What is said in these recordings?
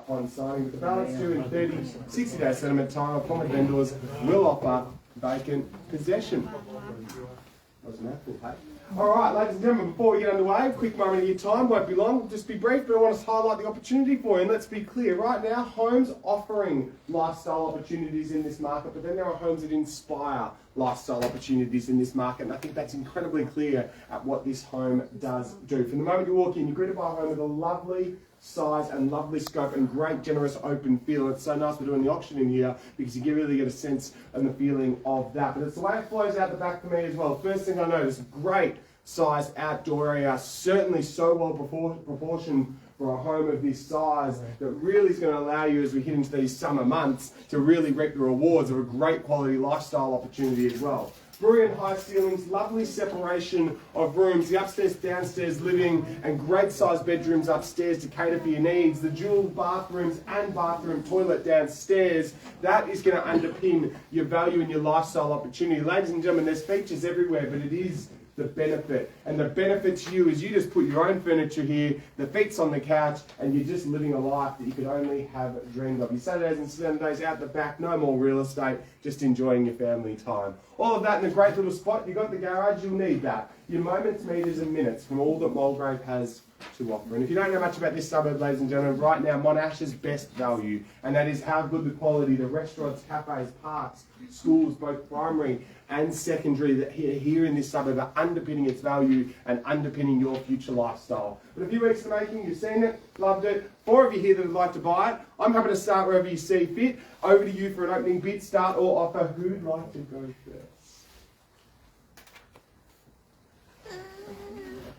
upon signing, with the balance due in 60-day settlement time. Appointed vendors will offer vacant possession. That was a mouthful, hey? All right, ladies and gentlemen, before we get underway, a quick moment of your time, won't be long, just be brief, but I want to highlight the opportunity for you. And let's be clear, right now, homes offering lifestyle opportunities in this market, but then there are homes that inspire lifestyle opportunities in this market, and I think that's incredibly clear at what this home does do. From the moment you walk in, you're greeted by a home with a lovely size and lovely scope and great generous open feel. It's so nice we're doing the auction in here because you can really get a sense and the feeling of that. But it's the way it flows out the back for me as well. First thing I noticed, great size outdoor area, certainly so well proportioned for a home of this size that really is going to allow you, as we hit into these summer months, to really reap the rewards of a great quality lifestyle opportunity as well. Brilliant high ceilings, lovely separation of rooms, the upstairs, downstairs living, and great sized bedrooms upstairs to cater for your needs. The dual bathrooms and bathroom toilet downstairs, that is going to underpin your value and your lifestyle opportunity. Ladies and gentlemen, there's features everywhere, but it is the benefit. And the benefit to you is you just put your own furniture here, the feet's on the couch, and you're just living a life that you could only have dreamed of. Your Saturdays and Sundays out the back, no more real estate, just enjoying your family time. All of that in a great little spot. You've got the garage, you'll need that. Your moments, meters and minutes from all that Mulgrave has to offer. And if you don't know much about this suburb, ladies and gentlemen, right now Monash's best value, and that is how good the quality, the restaurants, cafes, parks, schools, both primary and secondary, that here in this suburb are underpinning its value and underpinning your future lifestyle. But a few weeks in the making, you've seen it, loved it. 4 of you here that would like to buy it. I'm happy to start wherever you see fit. Over to you for an opening bid, start or offer. Who'd like to go first?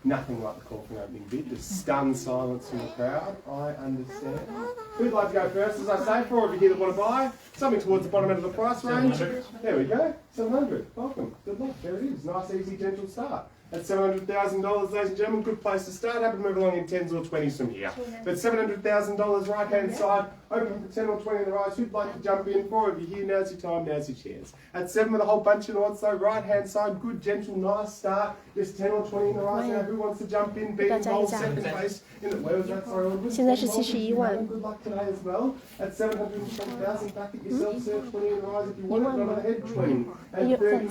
Nothing like the call for an opening bid, just stunned silence from the crowd. I understand. Who'd like to go first? As I say, 4 of you here that want to buy, something towards the bottom end of the price range. There we go, 700. Welcome. Good luck. There it is. Nice, easy, gentle start. At $700,000, ladies and gentlemen, good place to start. Happy to move along in 10s or 20s from here. But $700,000 right hand side, open for 10 or 20 in the rise. Who'd like to jump in? 4 of you here, now's your time, now's your chance. At 7 with a whole bunch of odds, so right hand side, good, gentle, nice start. Just 10 or 20 in the rise now. Who wants to jump in? Beating bold, second place. Where was that? Sorry, good luck today as well. At 720,000, back at yourself, sir. 20 in the rise if you want it. Not on the head, 20. And 30,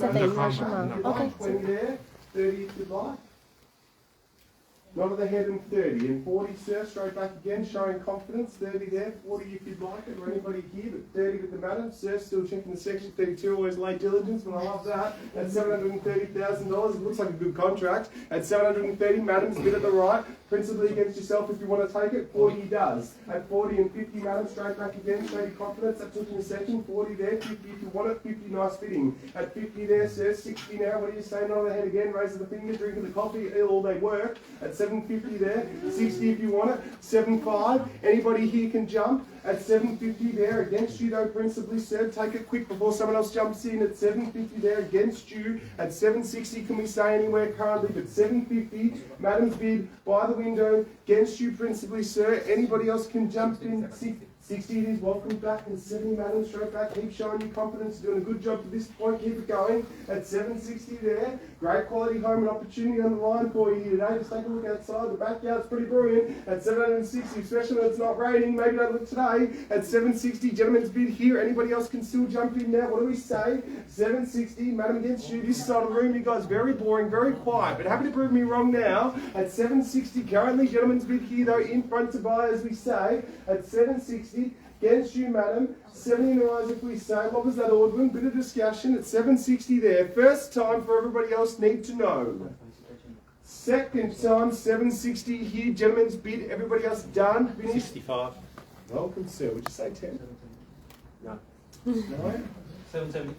20 there. 30 if you'd like. Not at the head and 30. And 40, sir, straight back again, showing confidence. 30 there, 40 if you'd like it, or anybody here, but 30 with the madam. Sir, still checking the section. 32, always late diligence, but I love that. At $730,000, it looks like a good contract. At 730, madam's bid at the right. Principally against yourself if you want to take it. 40 does. At 40 and 50, madam, straight back again, show your confidence. That took in a second. 40 there, 50 if you want it. 50, nice fitting. At 50 there, sir, 60 now. What do you say? Not on the head again. Raising the finger, drinking the coffee. All they work. At 750 there, 60 if you want it. 75. Anybody here can jump. At 750 there, against you though, principally, sir. Take it quick before someone else jumps in. At 750 there, against you. At 760, can we say anywhere currently? But 750, madam's bid by the window, against you, principally, sir. Anybody else can jump in. 60 it is, welcome back, and 70, madam, straight back. Keep showing your confidence, doing a good job to this point, keep it going. At 760 there, great quality home and opportunity on the line for you here today. Just take a look outside, the backyard's pretty brilliant. At 760, especially when it's not raining, maybe don't look today. At 760, gentlemen's bid here, anybody else can still jump in now. What do we say? 760, madam against you, this side of the room, you guys very boring, very quiet, but happy to prove me wrong now. At 760, currently, gentlemen's bid here though, in front to buy as we say. At 760, against you, madam. 70 in the rise if we say. What was that, Ordwin? Bit of discussion. At 760 there. First time for everybody else need to know. Second time, 760 here. Gentlemen's bid. Everybody else done? Finished? 65. Welcome, sir. Would you say 10? No. No? 770.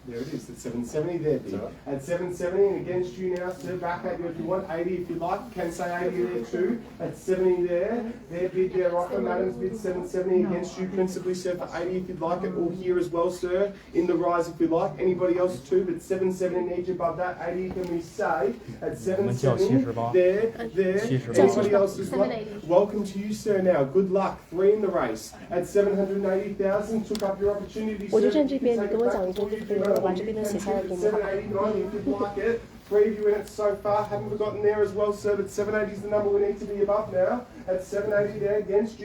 There it is, at 770 there, bid. At 770 and against you now, sir, back at you if you want, 80 if you like, can say 80 there too. At 70 there, their bid, their offer, madam's bid, 770 against you, principally, sir, for 80 if you'd like it, all here as well, sir, in the rise if you like. Anybody else too, but 770 needs you above that, 80 can we say, at 770, there, anybody else as well. Welcome to you, sir, now, good luck, 3 in the race. At 780,000, took up your opportunity, sir. 我就站这边，你跟我讲一个就可以了，我把这边的写下来给你。 789 if you like it. 3 of you in it so far. Haven't forgotten there as well, sir, but 780 is the number we need to be above now. At 780 there, against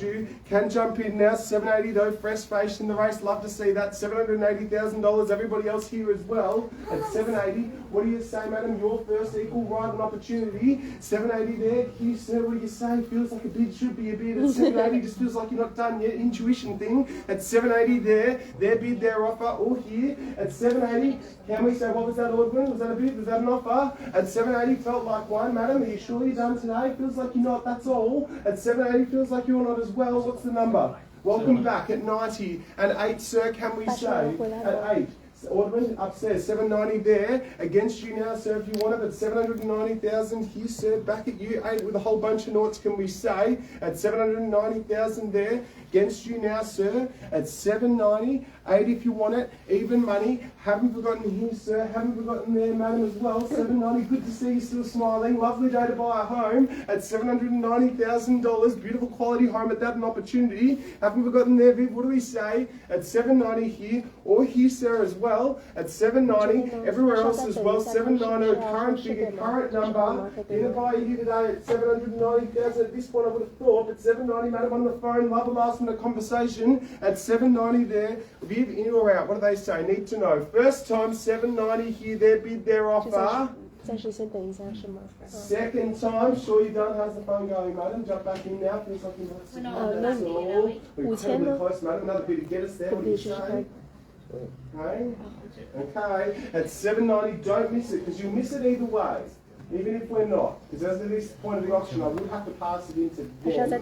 you. Can jump in now. 780 though, fresh face in the race. Love to see that. $780,000. Everybody else here as well. At 780, what do you say, madam? Your first equal right and opportunity. 780 there. Here, sir, what do you say? Feels like a bid, should be a bid. At 780, just feels like you're not done yet. Intuition thing. At 780 there, their bid, their offer, all here. At 780, can we say, what was that, Ordwin? Was that a bid? Was that an offer? At 780, felt like one, madam. Are you sure you're done today? Feels like you're not, that's all. At 780, feels like you're not as well. What's the number? Welcome back at 90 and 8, sir, can we say? At 8. Ordman upstairs, 790 there. Against you now, sir, if you want it. At 790,000 here, sir, back at you. 8 with a whole bunch of noughts, can we say? At 790,000 there. Against you now, sir. At 790, 8 if you want it. Even money. Haven't forgotten here, sir. Haven't forgotten there, madam, as well. 790, good to see you still smiling. Lovely day to buy a home. At $790,000. Beautiful quality home at that, an opportunity. Haven't forgotten there, Viv. What do we say? At 790 here, or here, sir, as well. At 790, everywhere else as well. 790, current figure, current number. In the buyer here today at 790,000. At this point, I would have thought, but 790, madam, on the phone. Love a last minute conversation. At 790 there. Viv, in or out? What do they say? Need to know. First time, 790 here, their bid, their offer. Second time, sure you're done. How's the phone going, madam? Jump back in now. Feels like you're not. That's all. We're incredibly close, madam. Another bid to get us there. What do you say? Okay. At 790, don't miss it, because you'll miss it either way. Even if we're not, because as of this point of the auction, I would have to pass it into them. They have the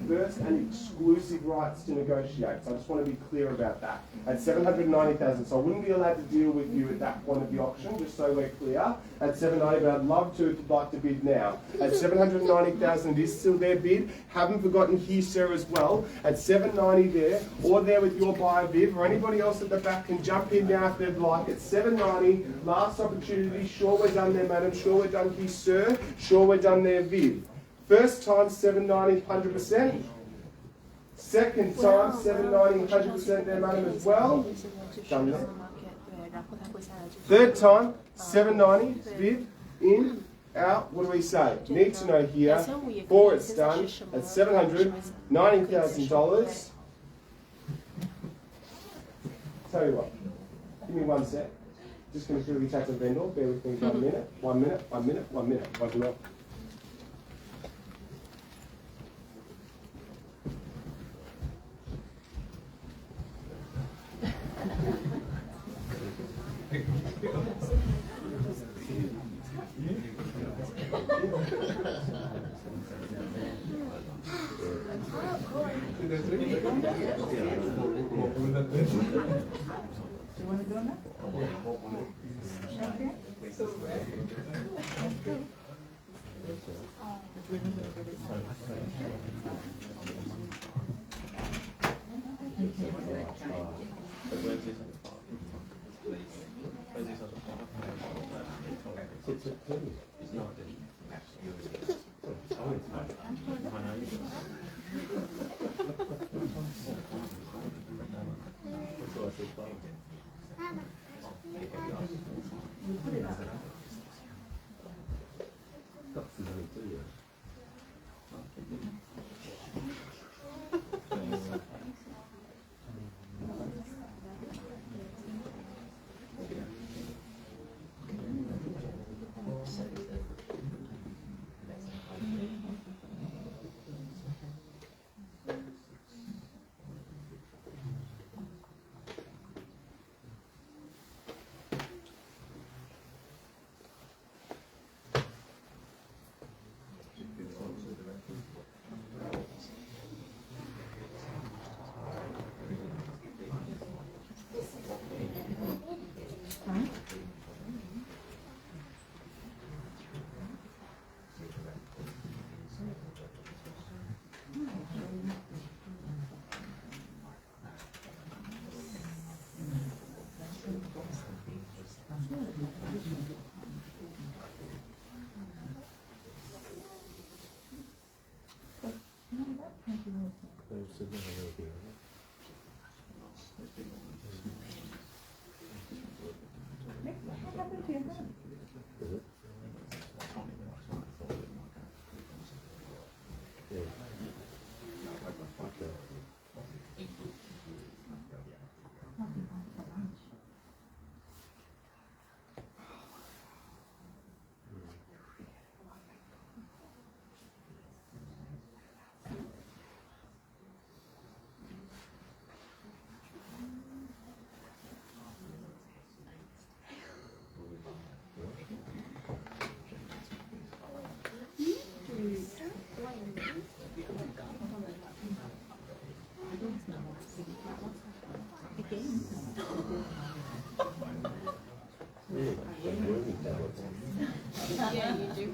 first and exclusive rights to negotiate. So I just want to be clear about that. At 790,000, so I wouldn't be allowed to deal with you at that point of the auction, just so we're clear. At 790, but I'd love to if you'd like to bid now. At 790,000, it is still their bid. Haven't forgotten here, sir, as well. At 790 there, or there with your buyer, Viv, or anybody else at the back can jump in now if they'd like. At 790, last opportunity. Sure, we're done there, madam. Sure, we're done here, sir. Sure, we're done there, Viv. First time, 790, 100%. Second time, 790, 100% there, madam, as well. Done there. Third time, 790, Viv, in, out. What do we say? Need to know here. 4, it's done. At $790,000. Tell you what, give me 1 sec. Just going to quickly take the vendor. Bear with me 1 minute. 1 minute. 1 minute. 1 minute. 1 minute. You want to go now? Yeah, you do.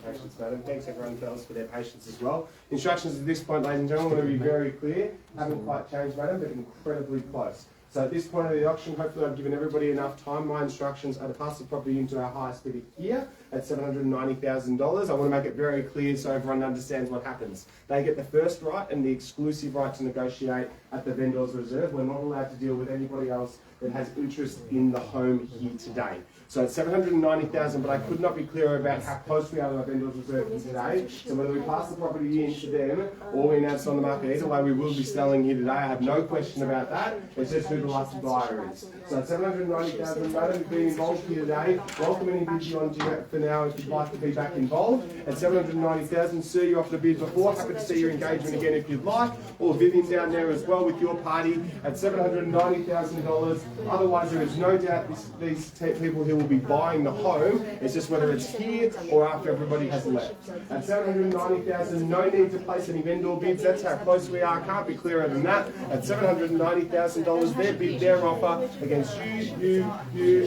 Patience, madam. Thanks everyone else for their patience as well. Instructions at this point, ladies and gentlemen, want to be very clear. Haven't quite changed, madam, but incredibly close. So at this point of the auction, hopefully I've given everybody enough time. My instructions are to pass the property into our highest bidder here at $790,000. I want to make it very clear so everyone understands what happens. They get the first right and the exclusive right to negotiate at the vendor's reserve. We're not allowed to deal with anybody else that has interest in the home here today. So it's $790,000, but I could not be clearer about how close we are to our vendor's reserve here today. So whether we pass the property in to them or we announce it on the market, either way we will be selling here today. I have no question about that. It's just who the lucky buyer is. So at $790,000, madam, being involved here today. Welcome any bids you want to do for now if you'd like to be back involved. At $790,000, sir, you offered a bid before. Happy to see your engagement again if you'd like. Or Vivian down there as well with your party at $790,000. Otherwise, there is no doubt these people here will be buying the home. It's just whether it's here or after everybody has left. At $790,000, no need to place any vendor bids. That's how close we are. Can't be clearer than that. At $790,000, their bid, their offer against you,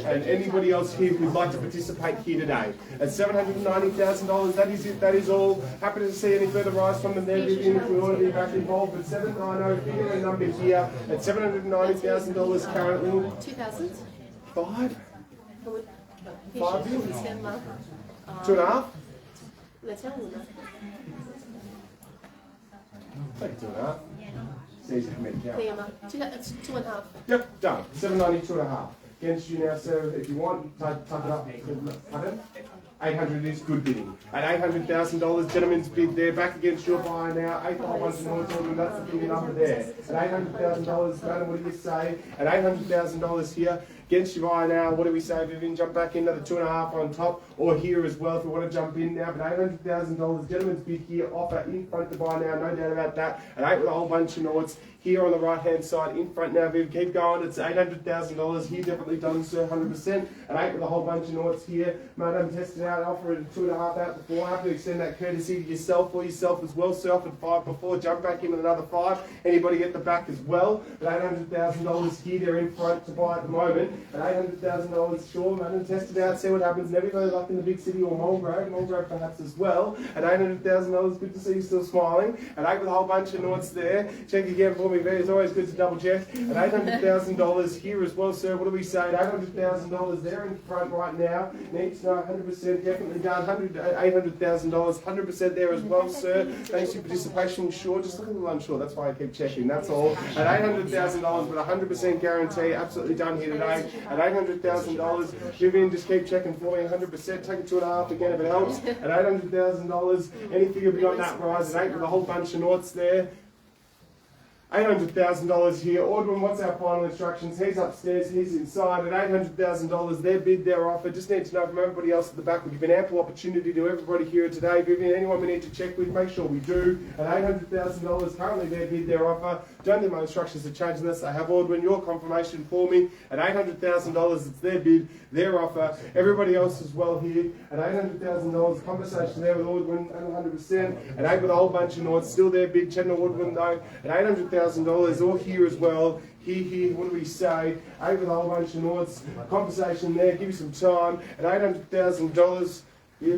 and anybody else here who'd like to participate here today. At $790,000, that is it. That is all. Happy to see any further rise from them there, Vivian, if we want to be back involved. At 790, figure a number here. At $790,000 currently. 2,000. 5. 5 2.5? 2,500. Take 2.5. It's easy for me to count. 2.5. Yep, done. 790, 2.5. Against you now, sir, if you want, tuck it up. Pardon? 800 is good bidding. At $800,000, gentlemen's bid there, back against your buyer now. 8,500 more, that's the bigger number there. At $800,000, madam, what do you say? At $800,000 here, against your buyer now, what do we say, Vivian? Jump back into the 2.5 on top, or here as well if you want to jump in now. But $800,000, gentlemen's bid here, offer in front to buy now, no doubt about that. At 8 with a whole bunch of noughts. Here on the right hand side, in front now, Viv, keep going. It's $800,000 here, definitely done, sir, 100%. At 8 with a whole bunch of noughts here. Madam, test it out, offer it 2.5 out before. Happy to extend that courtesy to yourself or yourself as well. Sir, offered 5 before, jump back in with another 5. Anybody at the back as well. At $800,000 here, they're in front to buy at the moment. At $800,000, sure, madam, test it out, see what happens. Never go like in the big city or Mulgrave perhaps as well. At $800,000, good to see you still smiling. At 8 with a whole bunch of noughts there. Check again for me. It's always good to double check. At $800,000 here as well, sir. What do we say? At $800,000 there in front right now. Needs to know 100% definitely done. $800,000, 100% there as well, sir. Thanks for your participation. Sure, just look a little unsure. That's why I keep checking. That's all. At $800,000, but 100% guarantee. Absolutely done here today. At $800,000, Vivian, just keep checking for me. 100%. Take it 2.5 again if it helps. At $800,000, any figure beyond that rise at 8 with a whole bunch of noughts there. $800,000 here. Audwin, what's our final instructions? He's upstairs, he's inside. At $800,000, their bid, their offer. Just need to know from everybody else at the back. We've given ample opportunity to everybody here today. Vivian, anyone we need to check with, make sure we do. At $800,000, currently their bid, their offer. Don't need my instructions to change unless I have Audwin. Your confirmation for me. At $800,000, it's their bid, their offer. Everybody else as well here. At $800,000, conversation there with Audwin, 100%. At 8 with a whole bunch of Nords, still their bid. Chetna Audwin though. At $800,000, all here as well. Here, what do we say? 8 with a whole bunch of Nords. Conversation there, give you some time. At $800,000, yeah,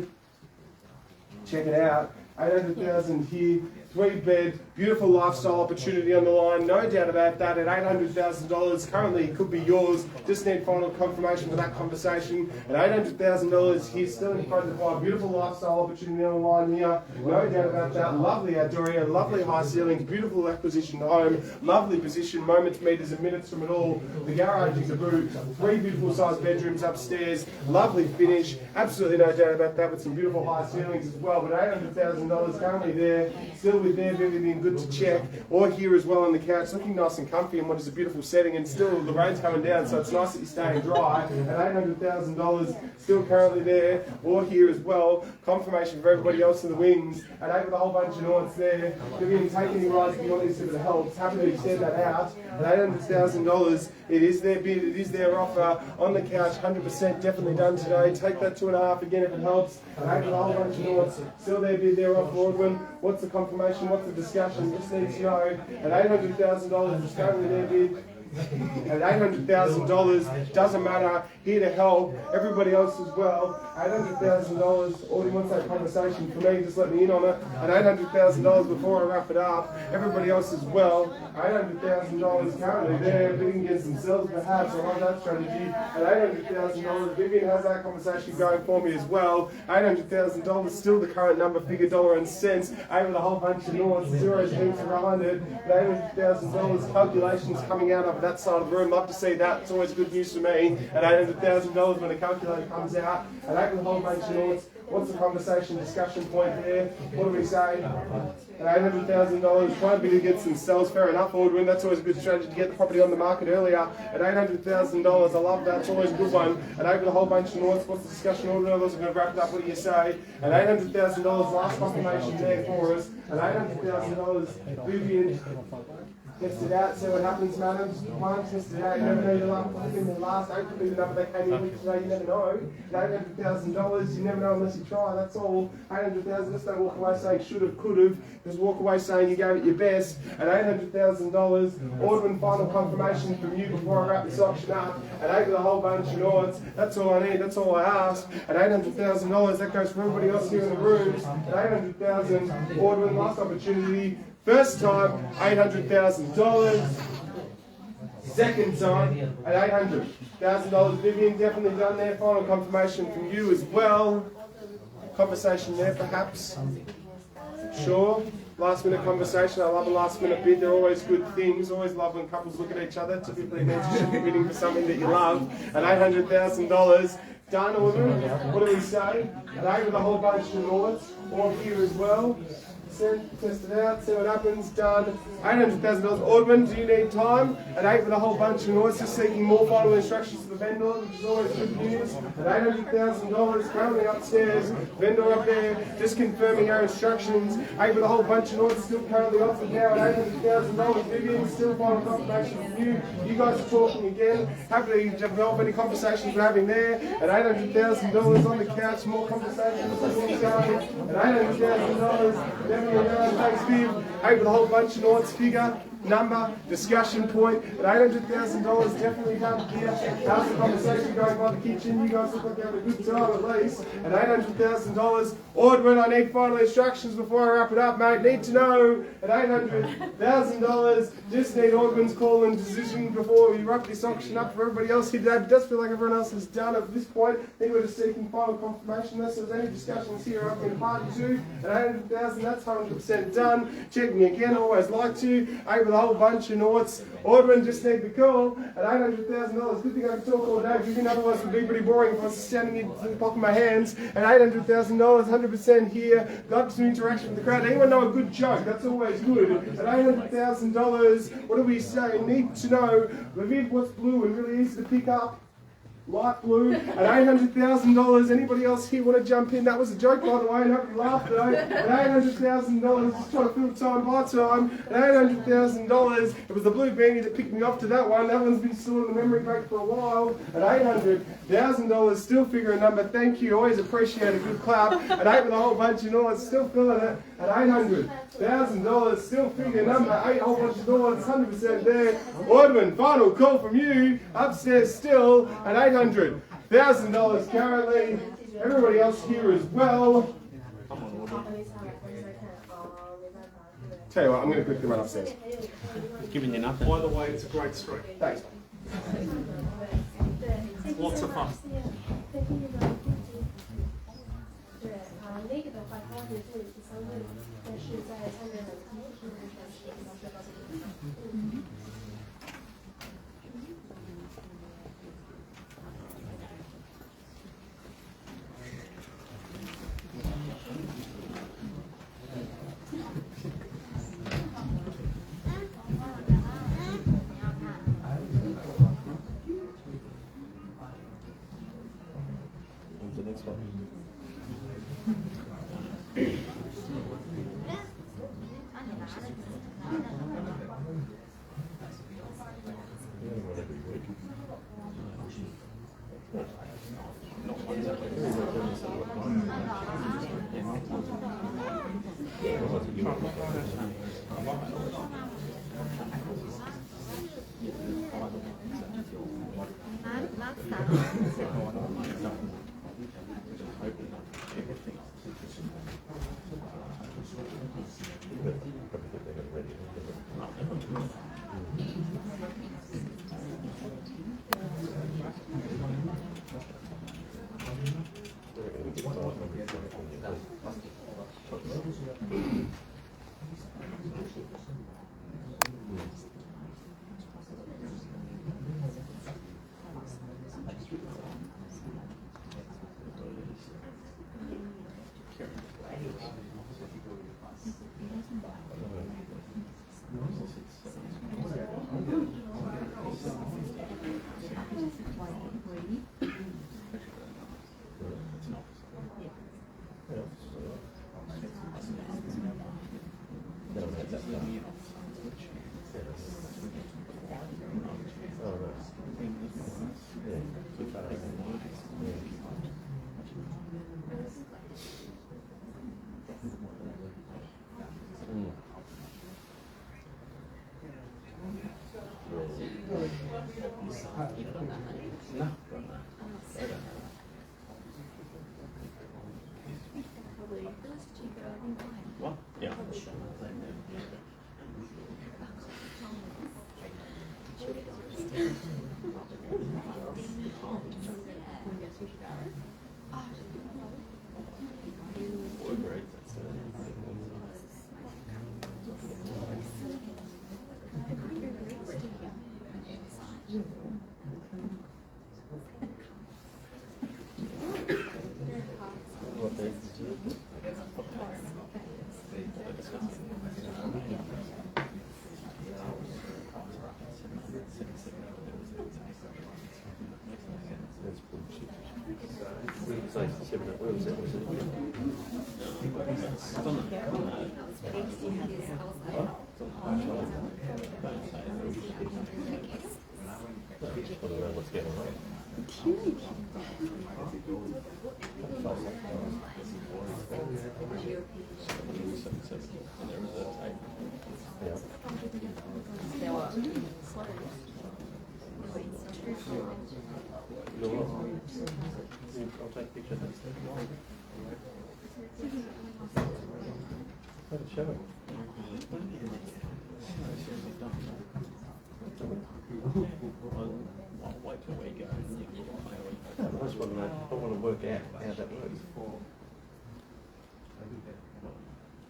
check it out. 800,000 here, 3-bed, beautiful lifestyle opportunity on the line, no doubt about that. At $800,000, currently it could be yours. Just need final confirmation for that conversation. At $800,000 here, still in front of the beautiful lifestyle opportunity on the line here, no doubt about that. Lovely outdoor, lovely high ceilings, beautiful acquisition home, lovely position, moments, meters and minutes from it all. The garage is a boot, 3 beautiful sized bedrooms upstairs, lovely finish, absolutely no doubt about that, with some beautiful high ceilings as well. But $800,000 currently there, still with them, everything good to check. Or here as well on the couch, looking nice and comfy in what is a beautiful setting, and still the rain's coming down, so it's nice that you're staying dry. At $800,000, still currently there. Or here as well, confirmation for everybody else in the wings. At 8 with a whole bunch of Nords there. If you can take any rides if you want to, if it helps. Happy to extend that out. At $800,000, it is their bid, it is their offer. On the couch, 100% definitely done today. Take that 2.5 again if it helps. At 8 with a whole bunch of Nords, still their bid, their offer. Audwin, what's the confirmation? What's the discussion? Just need to know. At $800,000, it's currently their bid. At $800,000, doesn't matter, here to help, everybody else as well. $800,000, Audie wants that conversation for me, just let me in on it. At $800,000 before I wrap it up, everybody else as well. $800,000 currently there, bidding against themselves perhaps, I love that strategy. At $800,000, Vivian has that conversation going for me as well. $800,000, still the current number, figure, dollar and cents, 8 with a whole bunch of Nords, zeros heaps around it. At $800,000, calculations coming out of that side of the room, love to see that, it's always good news for me. At $800,000 when a calculator comes out, at 8 with a whole bunch of Nords, what's the conversation discussion point there? What do we say? At $800,000, trying to bid against themselves, fair enough, Audwin, that's always a good strategy to get the property on the market earlier. At $800,000, I love that, it's always a good one. At 8 with a whole bunch of Nords, what's the discussion, Audwin? I'm also going to wrap it up, what do you say? At $800,000, last confirmation there for us. At $800,000, Vivian, test it out, see what happens, madam. Test it out, you never know your luck. I think in the last 8 could be the number they came in with today, you never know. At $800,000, you never know unless you try, that's all. $800,000, just don't walk away saying should have, could have. Just walk away saying you gave it your best. At $800,000, Audwin, final confirmation from you before I wrap this auction up. At 8 with a whole bunch of Nords, that's all I need, that's all I ask. At $800,000, that goes for everybody else here in the rooms. At $800,000, Audwin, last opportunity. First time, $800,000. Second time, at $800,000. Vivian, definitely done there. Final confirmation from you as well. Conversation there, perhaps. Sure. Last minute conversation. I love a last minute bid. They're always good things. Always love when couples look at each other. Typically means you should be bidding for something that you love. At $800,000. Done, Audrey. What do we say? At 8 with a whole bunch of Nords. All here as well. Test it out, see what happens, done. $800,000. Audwin, do you need time? At 8 with a whole bunch of Nords, just seeking more final instructions to the vendor, which is always good news. At $800,000, currently upstairs, vendor up there, just confirming our instructions. 8 with a whole bunch of Nords, still currently off the now at $800,000. Vivian, still final confirmation from you. You guys are talking again. Happy to develop any conversations we're having there. At $800,000 on the couch, more conversations. At $800,000, thanks, Viv. 8 with a whole bunch of Nords, figure, number, discussion point. At $800,000, definitely done here. How's the conversation going by the kitchen? You guys look like you're having a good time at least. At $800,000, Audwin, I need final instructions before I wrap it up, mate. Need to know. At $800,000, just need Audwin's call and decision before we wrap this auction up for everybody else here today. It does feel like everyone else has done at this point. I think we're just seeking final confirmation unless there's any discussions here I've been party to. At $800,000, that's 100% done. Check taking again, always like to. 8 with a whole bunch of noughts. Audwin just need the call at $800,000. Good thing I can talk all day, because otherwise it would be pretty boring if I was standing in the pocket of my hands. At $800,000, 100% here. Got some interaction with the crowd. Anyone know a good joke? That's always good. At $800,000, what do we say? Need to know. Vivid, what's blue and really easy to pick up? Light blue at $800,000. Anybody else here want to jump in? That was a joke, by the way, and hope you laughed though. At $800,000, just trying to fill time by time. At $800,000, it was the blue beanie that picked me off to that one. That one's been stored in the memory bank for a while. At $800,000, still figure a number. Thank you, always appreciate a good clap. At 8 with a whole bunch of noughts, still filling it. At $800,000, still figure number. 8 whole bunch of noughts, 100% there. Audwin, final call from you. Upstairs still at $800,000 currently. Everybody else here as well. Tell you what, I'm going to quickly run upstairs. Giving you nothing. By the way, it's a great street. Thanks. Lots of fun. 对，那个的话，它会做一次相对，但是在参加的第一天的时候是老师告诉你的。The next one. What? Yeah. I'll take a picture of this. Let it show it. I'll wait till we go. I just want to work out how that works.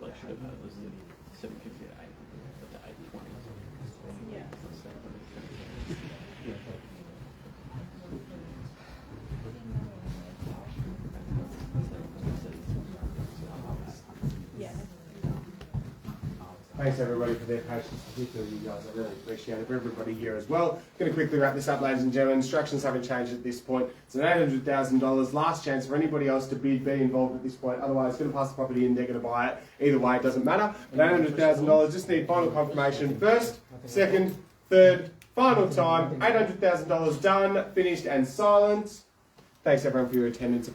I should have had this. 750 to 800, but to 820. Yeah. Yeah. Thanks everybody for their patience, particularly you guys. I really appreciate it. For everybody here as well. Going to quickly wrap this up, ladies and gentlemen. Instructions haven't changed at this point. It's an $800,000. Last chance for anybody else to bid, be involved at this point. Otherwise, it's going to pass the property in. They're going to buy it. Either way, it doesn't matter. But $800,000. Just need final confirmation. First, second, third, final time. $800,000 done, finished, and silent. Thanks everyone for your attendance.